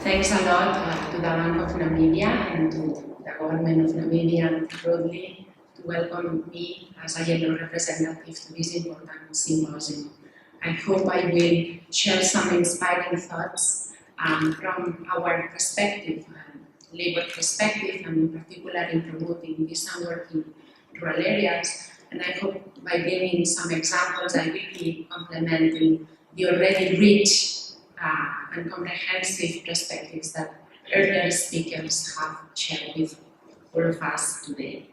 Thanks a lot to the Bank of Namibia and to the government of Namibia broadly to welcome me as a ILO representative to this important symposium. I hope I will share some inspiring thoughts from our perspective, labor perspective, and in particular in promoting decent work in rural areas. And I hope by giving some examples, I will be complementing the already rich and comprehensive perspectives that earlier speakers have shared with all of us today.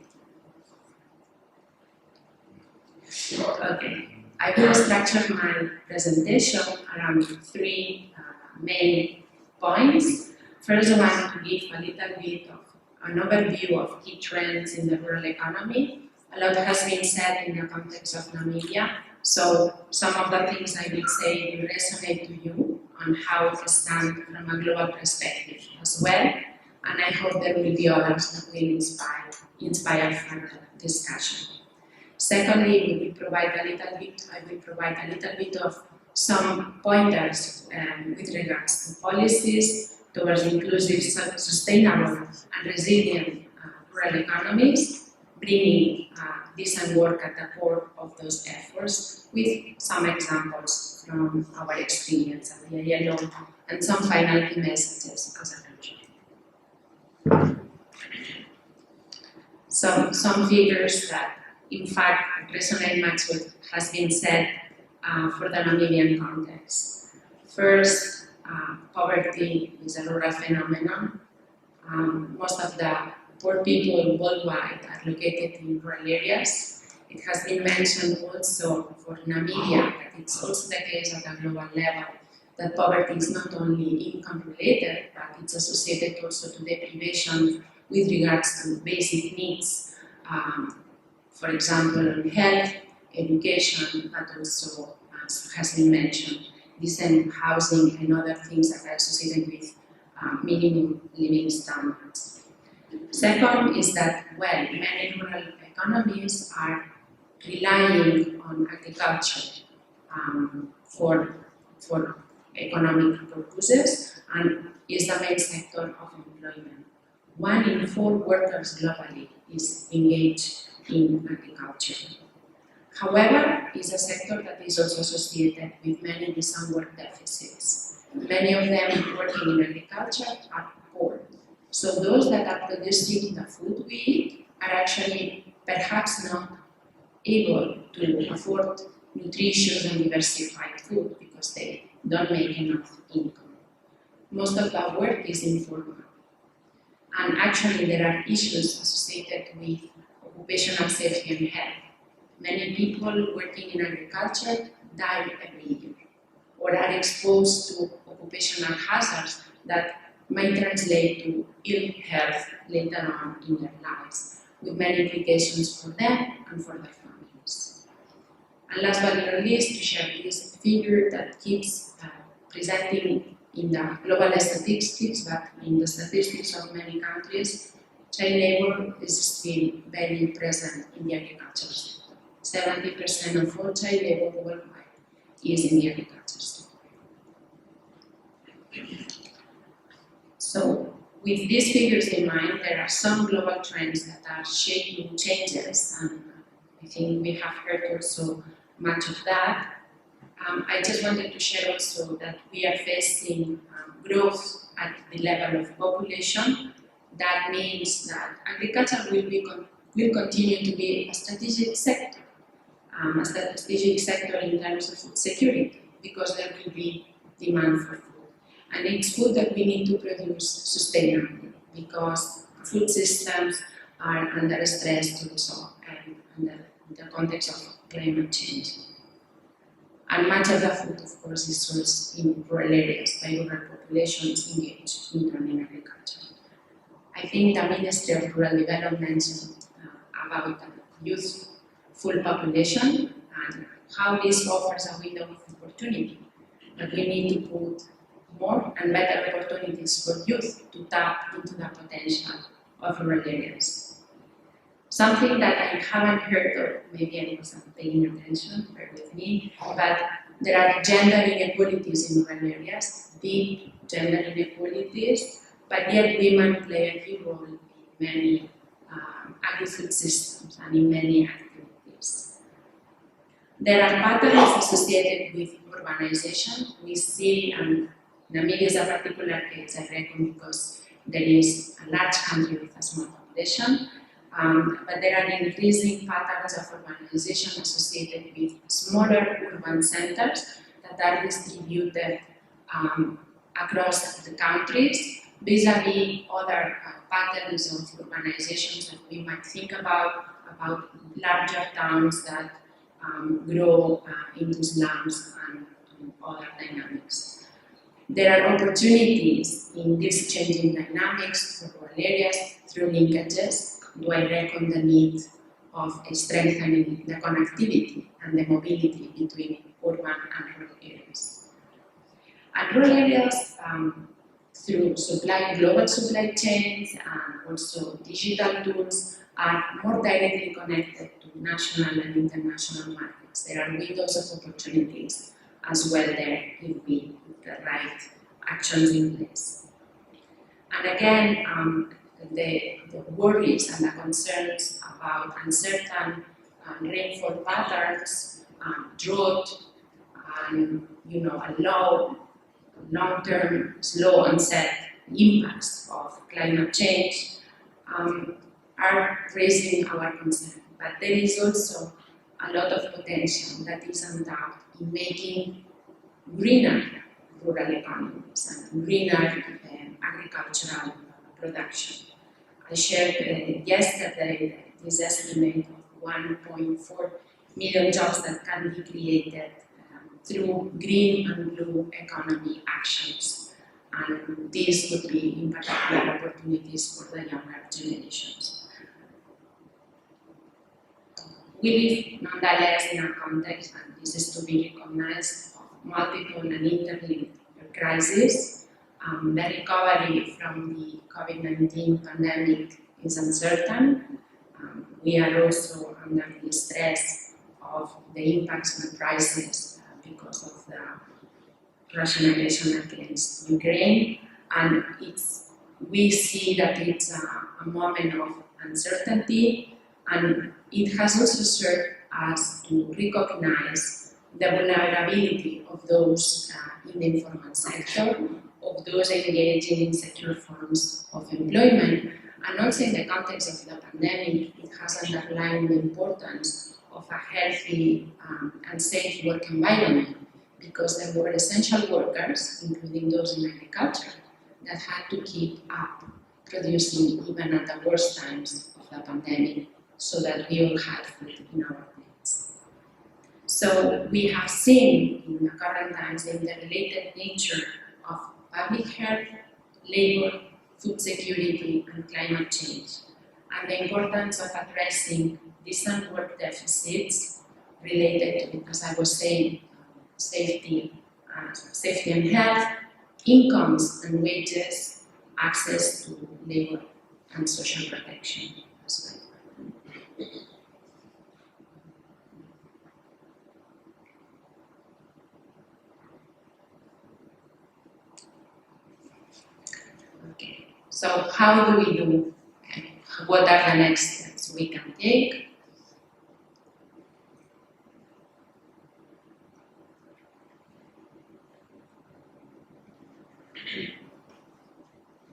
Okay, I will structure my presentation around three main points. First, I want to give a little bit of an overview of key trends in the rural economy. A lot has been said in the context of Namibia, so some of the things I will say will resonate to you on how it stands from a global perspective as well, and I hope there will be others that will inspire further discussion. Secondly, I will provide a little bit of some pointers with regards to policies towards inclusive, sustainable and resilient rural economies, bringing decent work at the core of those efforts with some examples from our experience at the ILO and some final key messages as a country. Some figures that in fact resonate much with what has been said for the Namibian context. First, poverty is a rural phenomenon. Most of the poor people worldwide are located in rural areas. It has been mentioned also for Namibia that it's also the case at a global level that poverty is not only income related, but it's associated also to deprivation with regards to basic needs, for example, on health, education, but also, as has been mentioned, decent housing and other things that are associated with minimum living standards. Second is that, well, many rural economies are relying on agriculture for economic purposes and is the main sector of employment. 1 in 4 workers globally is engaged in agriculture. However, it's a sector that is also associated with many decent work deficits. Many of them working in agriculture are poor. So those that are producing the food we eat are actually perhaps not able to afford nutritious and diversified food because they don't make enough income. Most of the work is informal. And actually there are issues associated with occupational safety and health. Many people working in agriculture die every year or are exposed to occupational hazards that might translate to ill health later on in their lives, with many implications for them and for their families. And last but not least, to share this figure that keeps presenting in the global statistics, but in the statistics of many countries, child labor is still very present in the agriculture sector. 70% of all child labor worldwide is in the agriculture sector. So, with these figures in mind, there are some global trends that are shaping changes, and I think we have heard also much of that. I just wanted to share also that we are facing growth at the level of population. That means that agriculture will continue to be a strategic sector in terms of food security, because there will be demand for food. And it's food that we need to produce sustainably, because food systems are under stress also and under the context of climate change. And much of the food, of course, is sourced in rural areas by rural populations engaged in agriculture. I think the Ministry of Rural Development mentioned about the youthful population and how this offers a window of opportunity, that we need to put more and better opportunities for youth to tap into the potential of rural areas. Something that I haven't heard, or maybe I wasn't paying attention, bear with me, but there are gender inequalities in rural areas, deep gender inequalities, but yet women play a key role in many agri-food systems and in many activities. There are patterns associated with urbanization. We see, and Namibia is a particular case, I reckon, because there is a large country with a small population, but there are increasing patterns of urbanization associated with smaller urban centers that are distributed across the countries, vis-a-vis other patterns of urbanizations that we might think about larger towns that grow into slums and other dynamics. There are opportunities in these changing dynamics for rural areas through linkages. Do I reckon the need of strengthening the connectivity and the mobility between urban and rural areas? And rural areas, through global supply chains and also digital tools, are more directly connected to national and international markets. There are windows of opportunities as well there if we put the right actions in place. And again, the worries and the concerns about uncertain rainfall patterns, drought, and a long-term, slow onset impacts of climate change are raising our concern. But there is also a lot of potential that is untapped in making greener rural economies and greener agricultural production. I shared yesterday this estimate of 1.4 million jobs that can be created through green and blue economy actions. And these could be in particular opportunities for the younger generations. We live nonetheless in a context, and this is to be recognized, of multiple and interlinked crises. The recovery from the COVID-19 pandemic is uncertain. We are also under the stress of the impacts on prices because of the Russian aggression against Ukraine, and we see that it's a moment of uncertainty, and it has also served us to recognize the vulnerability of those in the informal sector, of those engaging in secure forms of employment, and also in the context of the pandemic, it has underlined the importance of a healthy and safe work environment, because there were essential workers, including those in agriculture, that had to keep up producing even at the worst times of the pandemic, so that we all had food in our plates. So we have seen in the current times the interrelated nature of public health, labor, food security, and climate change, and the importance of addressing decent work deficits related to, as I was saying, safety and health, incomes and wages, access to labor and social protection as well. Okay, so how do we do? What are the next steps we can take?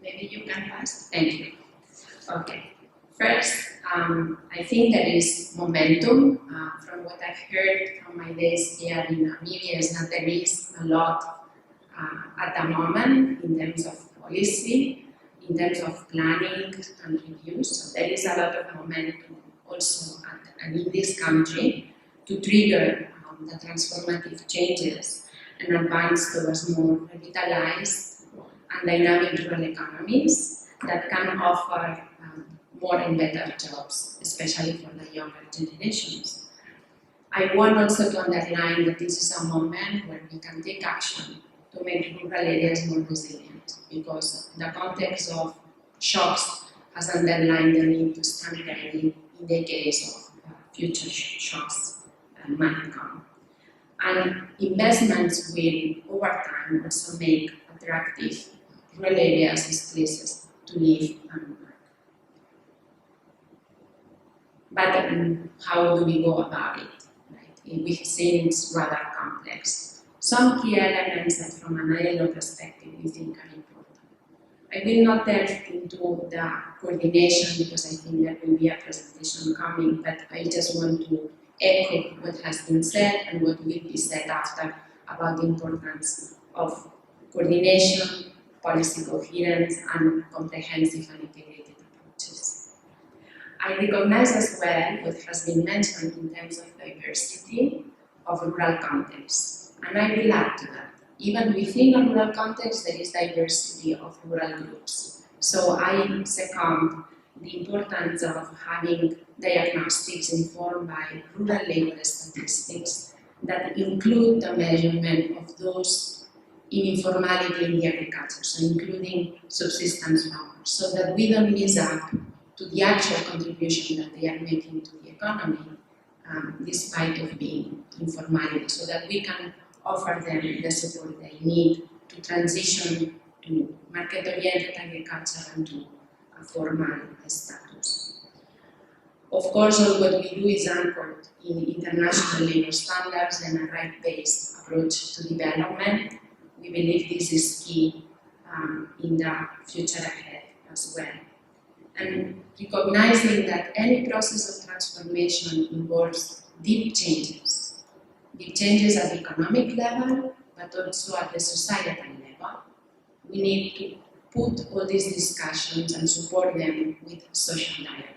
Maybe you can pass. Thank you. Okay. First, I think there is momentum. From what I've heard from my days here in Namibia, is that there is a lot at the moment in terms of policy, in terms of planning and reviews. So there is a lot of momentum also and in this country to trigger the transformative changes and advance towards more revitalized and dynamic rural economies that can offer more and better jobs, especially for the younger generations. I want also to underline that this is a moment where we can take action to make rural areas more resilient, because the context of shocks has underlined the need to stand ready in the case of future shocks might come. And investments will, over time, also make attractive rural areas as places to live and work. But how do we go about it? Right? We've seen it's rather complex. Some key elements that from an ILO perspective we think are important. I will not delve into the coordination because I think there will be a presentation coming, but I just want to echo what has been said and what will be said after about the importance of coordination, policy coherence, and comprehensive and integrated approaches. I recognize as well what has been mentioned in terms of diversity of rural contexts, and I will add to that. Even within a rural context, there is diversity of rural groups. So I second the importance of having diagnostics informed by rural labor statistics that include the measurement of those in informality in the agriculture, so including subsistence farmers, so that we don't miss out to the actual contribution that they are making to the economy, despite of being informality, so that we can offer them the support they need to transition to market-oriented agriculture and to a formal status. Of course, all what we do is anchored in international labor standards and a right-based approach to development. We believe this is key in the future ahead as well. And recognizing that any process of transformation involves deep changes at the economic level, but also at the societal level. We need to put all these discussions and support them with social dialogue.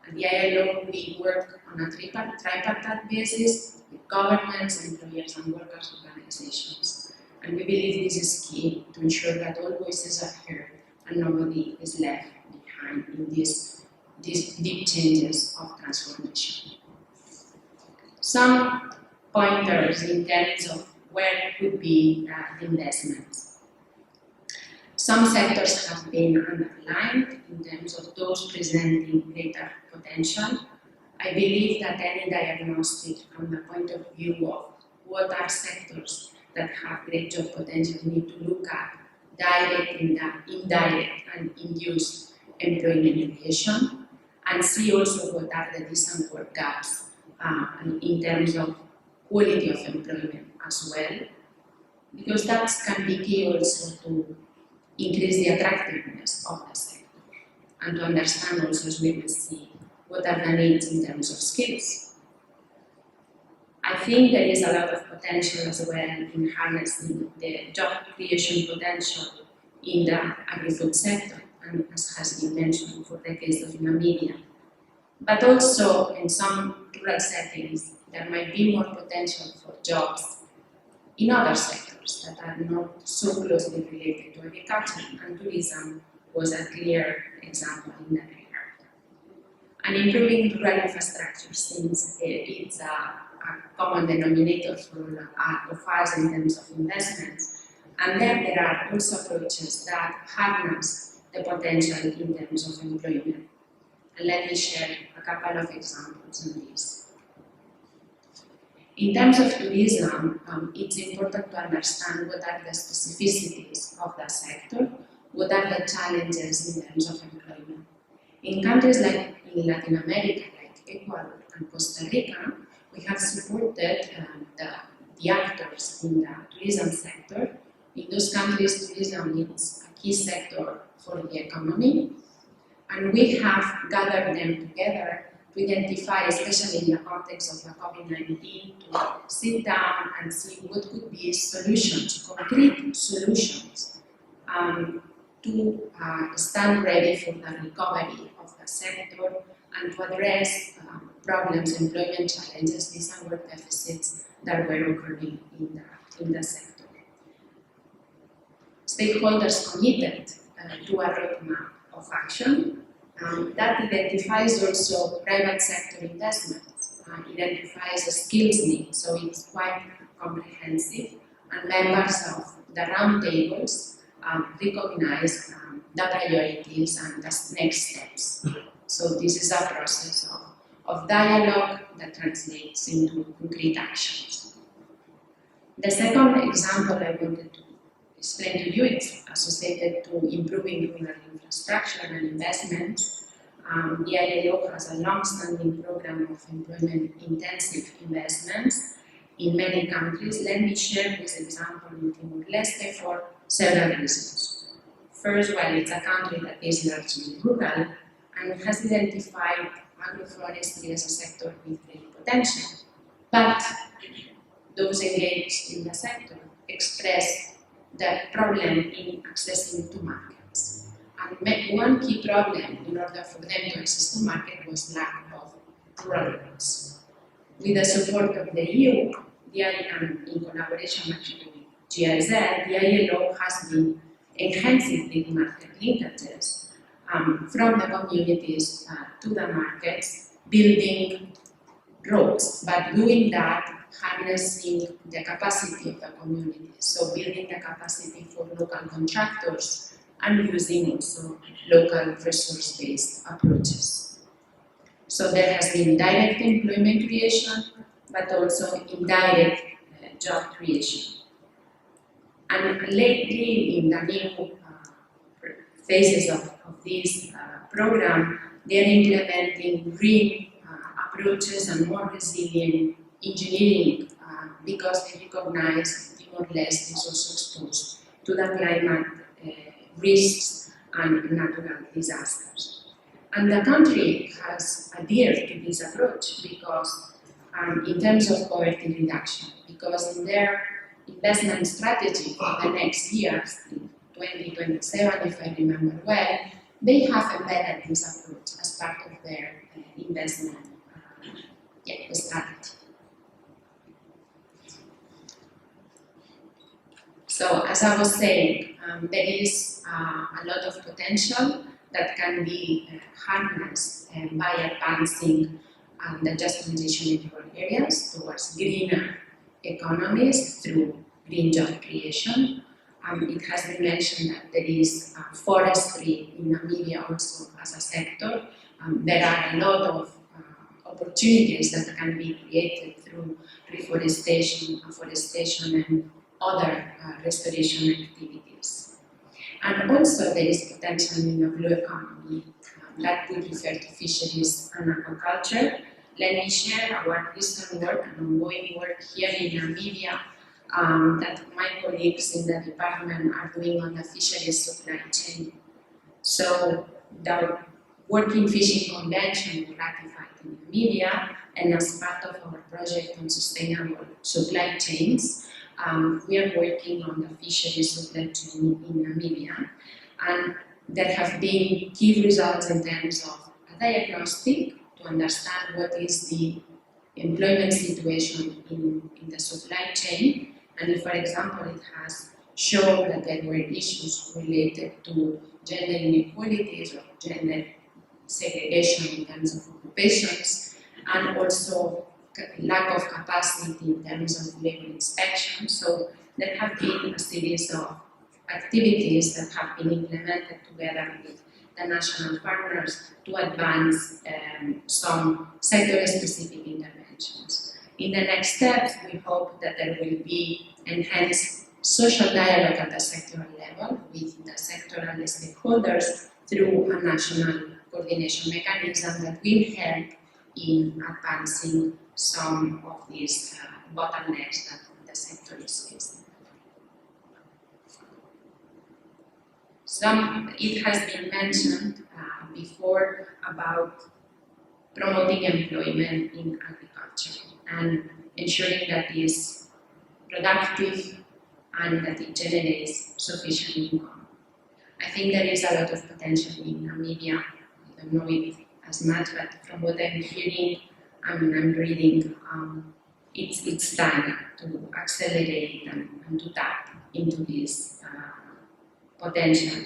At the ILO, we work on a tripartite basis with governments, employers, and workers' organizations. And we believe this is key to ensure that all voices are heard and nobody is left behind in these deep changes of transformation. Some pointers in terms of where could be the investments. Some sectors have been underlined in terms of those presenting greater potential. I believe that any diagnostic from the point of view of what are sectors that have great job potential need to look at direct, indirect, and induced employment creation, and see also what are the decent work gaps in terms of quality of employment as well, because that can be key also to increase the attractiveness of the sector and to understand also, as we will see, what are the needs in terms of skills. I think there is a lot of potential as well in harnessing the job creation potential in the agri-food sector, and as has been mentioned for the case of Namibia. But also in some rural settings, there might be more potential for jobs in other sectors that are not so closely related to agriculture, and tourism was a clear example in that regard. And improving rural infrastructure, since it's a common denominator for of us in terms of investments, and then there are also approaches that harness the potential in terms of employment. And let me share a couple of examples on this. In terms of tourism, it's important to understand what are the specificities of the sector, what are the challenges in terms of employment. In countries like in Latin America, like Ecuador and Costa Rica, we have supported the actors in the tourism sector. In those countries, tourism is a key sector for the economy, and we have gathered them together to identify, especially in the context of the COVID-19, to sit down and see what could be solutions, concrete solutions, to stand ready for the recovery of the sector and to address problems, employment challenges, decent work deficits that were occurring in the sector. Stakeholders committed to a roadmap of action that identifies also private sector investments, identifies a skills need, so it's quite comprehensive, and members of the roundtables recognize the priorities and the next steps. So this is a process of dialogue that translates into concrete actions. The second example I wanted to explain to you is associated to improving rural infrastructure and investment. The ILO has a long-standing program of employment-intensive investments in many countries. Let me share this example in Timor-Leste for several reasons. First, well, it's a country that is largely rural and has identified agroforestry as a sector with great potential. But those engaged in the sector express the problem in accessing to markets. And one key problem in order for them to access to market was lack of rural roads. With the support of the EU, and in collaboration actually with GIZ, the ILO has been enhancing the market linkages from the communities to the markets, building roads, but doing that harnessing the capacity of the community. So building the capacity for local contractors and using also local resource-based approaches. So there has been direct employment creation, but also indirect job creation. And lately, in the new phases of this program, they are implementing green approaches and more resilient engineering because they recognize Timor-Leste is also exposed to the climate risks and natural disasters. And the country has adhered to this approach because in terms of poverty reduction, because in their investment strategy for the next years, 2027 if I remember well, they have embedded this approach as part of their investment strategy. So as I was saying, there is a lot of potential that can be harnessed by advancing the just transition in rural areas towards greener economies through green job creation. It has been mentioned that there is forestry in Namibia also as a sector. There are a lot of opportunities that can be created through reforestation, afforestation, and other restoration activities. And also there is potential in the blue economy that would refer to fisheries and aquaculture. Let me share our recent work and ongoing work here in Namibia that my colleagues in the department are doing on the fisheries supply chain. So the Working Fishing Convention was ratified in Namibia, and as part of our project on sustainable supply chains, we are working on the fisheries supply chain in Namibia. And there have been key results in terms of a diagnostic to understand what is the employment situation in the supply chain. And if, for example, it has shown that there were issues related to gender inequalities or gender segregation in terms of occupations, and also lack of capacity in terms of labor inspection. So there have been a series of activities that have been implemented together with the national partners to advance some sector-specific interventions. In the next steps, we hope that there will be enhanced social dialogue at the sectoral level with the sectoral stakeholders through a national coordination mechanism that will help in advancing some of these bottlenecks that the sector is facing. It has been mentioned before about promoting employment in agriculture and ensuring that it is productive and that it generates sufficient income. I think there is a lot of potential in Namibia. I don't know it as much, but from what I'm hearing and I'm reading, it's time to accelerate and to tap into this potential.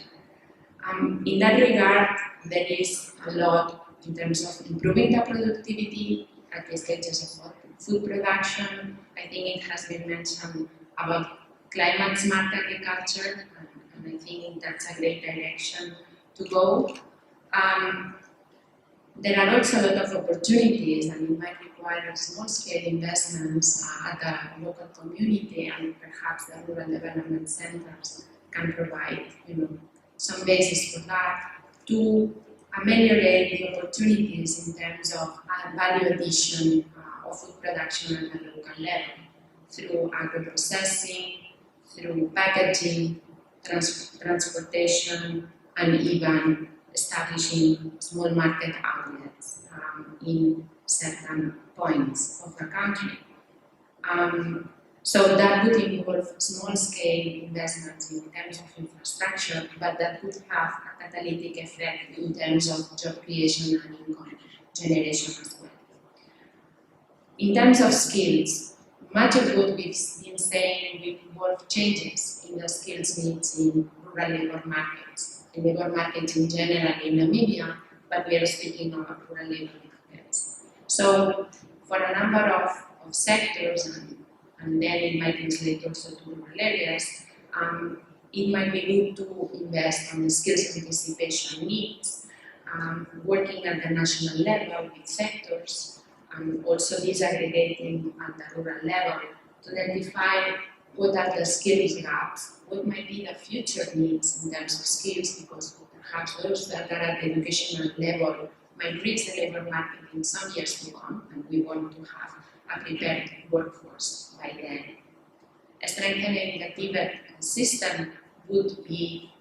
In that regard, there is a lot in terms of improving the productivity at the stages of food production. I think it has been mentioned about climate smart agriculture, and I think that's a great direction to go. There are also a lot of opportunities, and it might require small-scale investments at the local community, and perhaps the rural development centers can provide, some basis for that to ameliorate the opportunities in terms of value addition of food production at the local level through agro-processing, through packaging, transportation, and even establishing small market outlets in certain points of the country. So that would involve small-scale investments in terms of infrastructure, but that would have a catalytic effect in terms of job creation and income generation as well. In terms of skills, much of what we've been saying will involve changes in the skills needs in rural labor markets, in labor markets in general in Namibia, but we are speaking of rural labor markets. So for a number of sectors, and then it might translate also to rural areas, it might be good to invest on the skills anticipation needs, working at the national level with sectors, and also disaggregating at the rural level to identify what are the skills gaps, what might be the future needs in terms of skills, because perhaps those that are at the educational level might reach the labor market in some years to come, and we want to have a prepared workforce by then. Strengthening the TVET system would be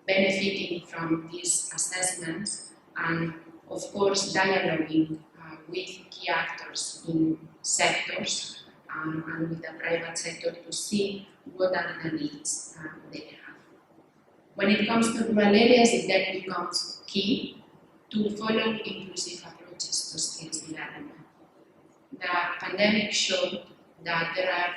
benefiting from these assessments, and of course dialoguing with key actors in sectors and with the private sector to see what are the needs they have. When it comes to rural areas, it then becomes key to follow inclusive approaches to skills development. The pandemic showed that there are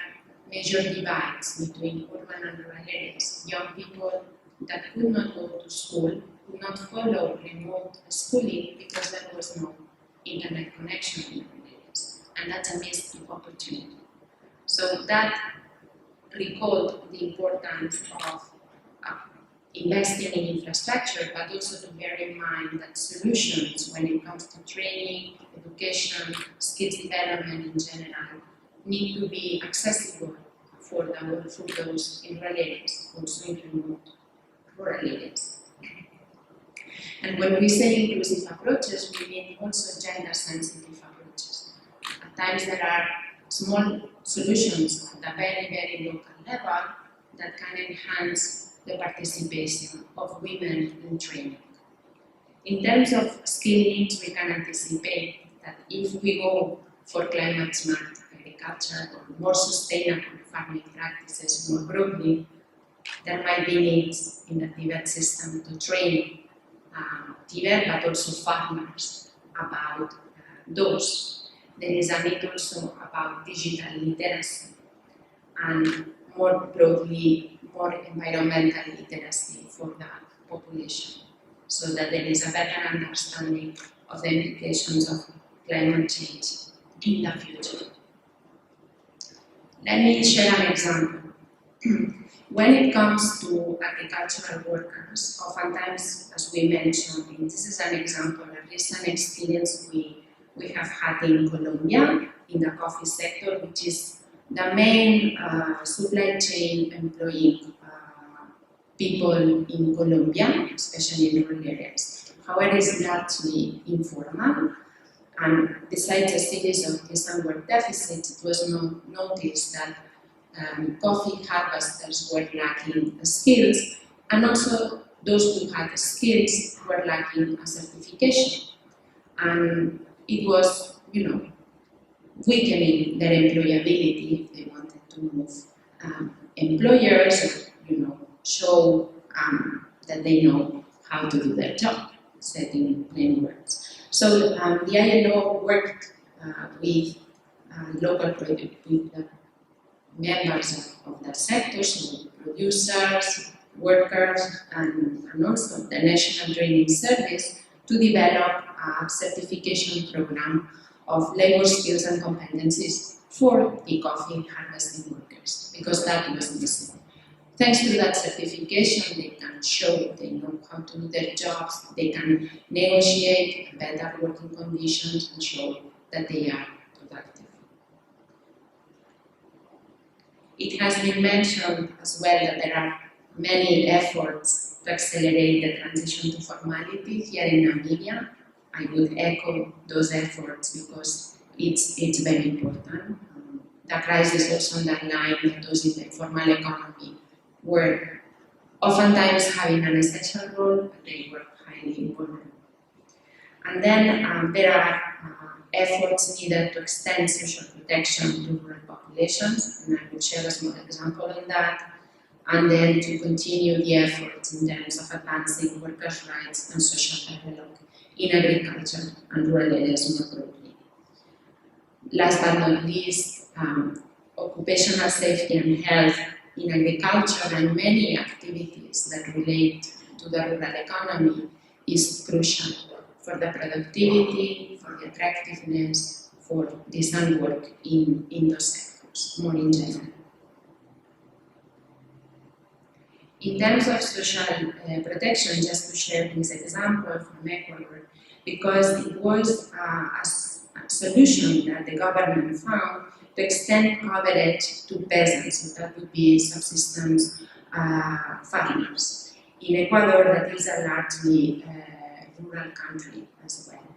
major divides between urban and rural areas. Young people that could not go to school, could not follow remote schooling because there was no internet connection in rural areas, and that's a missed opportunity. So that recalled the importance of investing in infrastructure, but also to bear in mind that solutions when it comes to training, education, skills development in general, need to be accessible for those in rural areas, also in remote rural areas. And when we say inclusive approaches, we mean also gender-sensitive approaches. At times there are small solutions at a very, very local level that can enhance the participation of women in training. In terms of skill needs, we can anticipate that if we go for climate-smart agriculture or more sustainable farming practices more broadly, there might be needs in the TVET system to train TVET, but also farmers about those. There is a need also about digital literacy and more broadly, more environmental literacy for the population, so that there is a better understanding of the implications of climate change in the future. Let me share an example. When it comes to agricultural workers, oftentimes, as we mentioned, and this is an example, a recent experience we have had in Colombia, in the coffee sector, which is the main supply chain employing people in Colombia, especially in rural areas. However, it's largely informal, and besides a series of decent work deficits, it was noticed that coffee harvesters were lacking skills, and also those who had skills were lacking a certification. And it was, weakening their employability if they wanted to move employers, show that they know how to do their job, said in plain words. So the ILO worked with local with the members of the sector, so producers, workers, and also the National Training Service to develop a certification program of labor skills and competencies for the coffee harvesting workers, because that was missing. Thanks to that certification, they can show they know how to do their jobs, they can negotiate better working conditions and show that they are productive. It has been mentioned as well that there are many efforts to accelerate the transition to formality here in Namibia. I would echo those efforts because it's very important. The crisis also underlined that those in the informal economy were oftentimes having an essential role, but they were highly important. And then there are efforts needed to extend social protection to rural populations, and I will share a small example on that, and then to continue the efforts in terms of advancing workers' rights and social dialogue in agriculture and rural areas more broadly. Last but not least, occupational safety and health in agriculture and many activities that relate to the rural economy is crucial for the productivity, for the attractiveness, for decent work in those sectors, more in general. In terms of social protection, just to share this example from Ecuador, because it was a solution that the government found to extend coverage to peasants, so that would be subsistence farmers. In Ecuador, that is a largely rural country as well.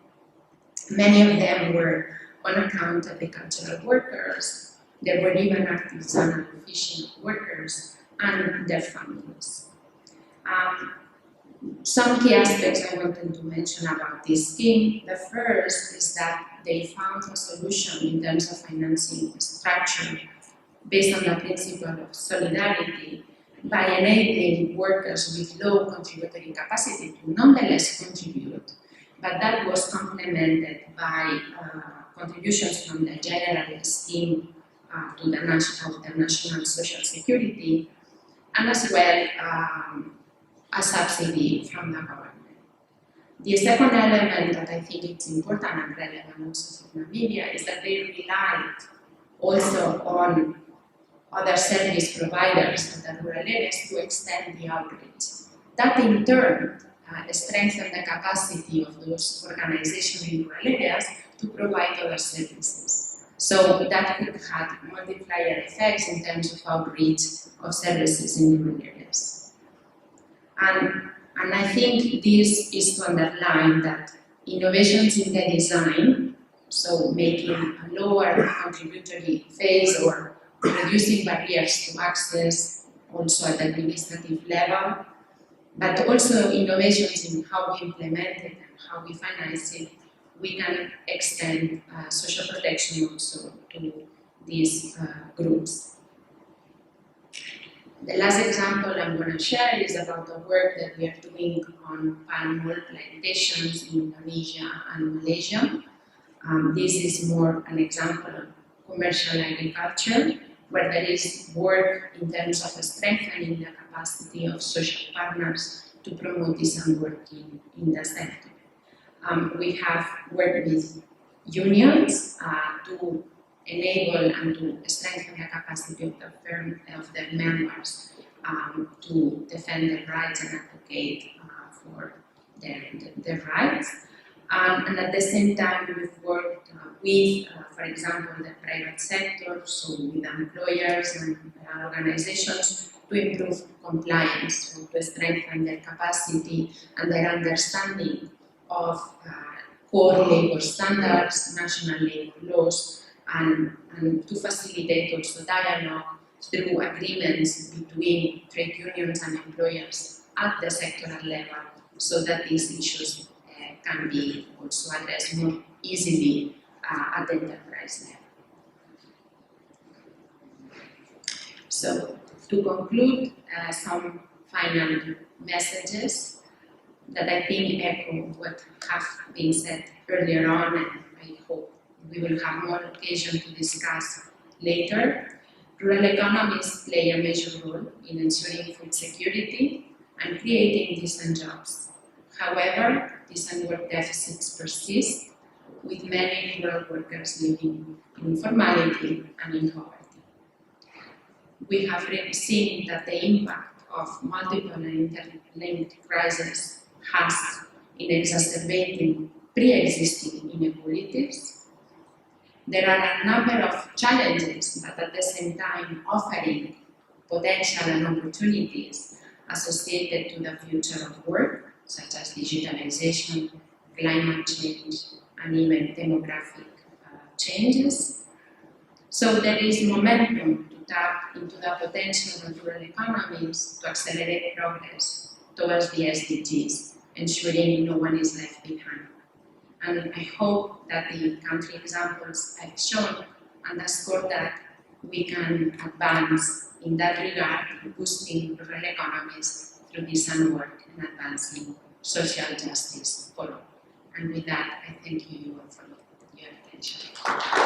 Many of them were on account of agricultural workers. There were even artisanal fishing workers and their families. Some key aspects I wanted to mention about this scheme. The first is that they found a solution in terms of financing structure based on the principle of solidarity by enabling workers with low contributory capacity to nonetheless contribute, but that was complemented by contributions from the general scheme to the national social security, and as well a subsidy from the government. The second element that I think is important and relevant also for Namibia is that they relied also on other service providers in the rural areas to extend the outreach. That in turn strengthened the capacity of those organizations in rural areas to provide other services. So that could have multiplier effects in terms of outreach of services in rural areas. And I think this is to underline that innovations in the design, so making a lower contributory phase or reducing barriers to access also at the administrative level, but also innovations in how we implement it and how we finance it, we can extend social protection also to these groups. The last example I'm going to share is about the work that we are doing on palm oil plantations in Indonesia and Malaysia. This is more an example of commercial agriculture, where there is work in terms of strengthening the capacity of social partners to promote decent work in the sector. We have worked with unions to enable and to strengthen the capacity of their members to defend their rights and advocate for their rights. And at the same time, we've worked with, for example, the private sector, so with employers and organizations to improve compliance, so to strengthen their capacity and their understanding of core labor standards, national labor laws, and to facilitate also dialogue through agreements between trade unions and employers at the sectoral level, so that these issues can be also addressed more easily at the enterprise level. So, to conclude, some final messages that I think echo what have been said earlier on, and I hope we will have more occasion to discuss later. Rural economies play a major role in ensuring food security and creating decent jobs. However, decent work deficits persist, with many rural workers living in informality and in poverty. we have really seen that the impact of multiple and interlinked crises has in exacerbating pre-existing inequalities. There are a number of challenges, but at the same time offering potential and opportunities associated to the future of work, such as digitalization, climate change, and even demographic changes. So there is momentum to tap into the potential of rural economies to accelerate progress towards the SDGs, ensuring no one is left behind. And I hope that the country examples I've shown underscore that we can advance in that regard, boosting rural economies through decent work and advancing social justice for all. And with that, I thank you all for your attention.